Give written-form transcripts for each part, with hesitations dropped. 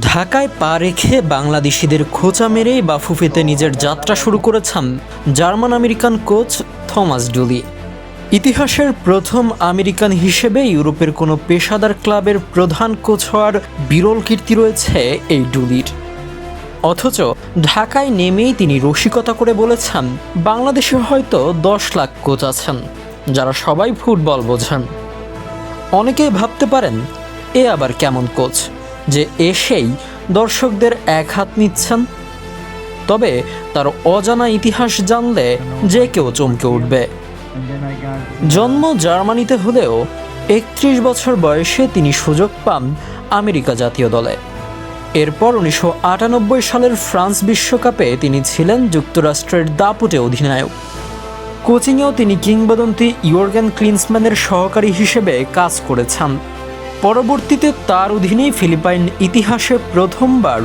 ঢাকায় পা রেখে বাংলাদেশিদের খোঁচা মেরেই বাফুফেতে নিজের যাত্রা শুরু করেছেন জার্মান আমেরিকান কোচ থমাস ডুলি। ইতিহাসের প্রথম আমেরিকান হিসেবে ইউরোপের কোনো পেশাদার ক্লাবের প্রধান কোচ হওয়ার বিরল কীর্তি রয়েছে এই ডুলির। অথচ ঢাকায় নেমেই তিনি রসিকতা করে বলেছেন, বাংলাদেশে হয়তো 10 লাখ কোচ আছেন যারা সবাই ফুটবল বোঝেন। অনেকেই ভাবতে পারেন, এ আবার কেমন কোচ যে এসেই দর্শকদের এক হাত নিচ্ছেন। তবে তার অজানা ইতিহাস জানলে যে কেউ চমকে উঠবে। জন্ম জার্মানিতে হলেও 31 বছর বয়সে তিনি সুযোগ পান আমেরিকা জাতীয় দলে। এরপর 1998 সালের ফ্রান্স বিশ্বকাপে তিনি ছিলেন যুক্তরাষ্ট্রের দাপুটে অধিনায়ক। কোচিংয়েও তিনি কিংবদন্তি ইয়র্গেন ক্লিন্সম্যানের সহকারী হিসেবে কাজ করেছেন। পরবর্তীতে তার অধীনেই ফিলিপাইন ইতিহাসে প্রথমবার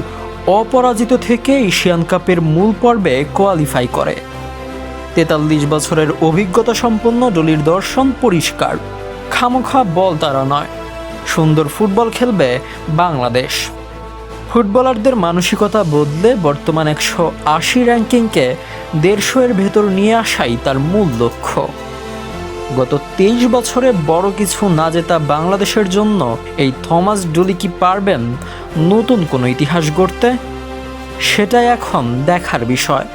অপরাজিত থেকে এশিয়ান কাপের মূল পর্বে কোয়ালিফাই করে। 43 বছরের অভিজ্ঞতা সম্পন্ন ডুলির দর্শন পরিষ্কার, খামোখা বল তারা নয়, সুন্দর ফুটবল খেলবে বাংলাদেশ। ফুটবলারদের মানসিকতা বদলে বর্তমান 180 র্যাঙ্কিংকে 150-এর ভেতর নিয়ে আসাই তার মূল লক্ষ্য। গত 23 বছরে বড় কিছু না জেতা বাংলাদেশের জন্য এই থমাস ডুলি কি পারবেন নতুন কোনো ইতিহাস গড়তে? সেটাই এখন দেখার বিষয়।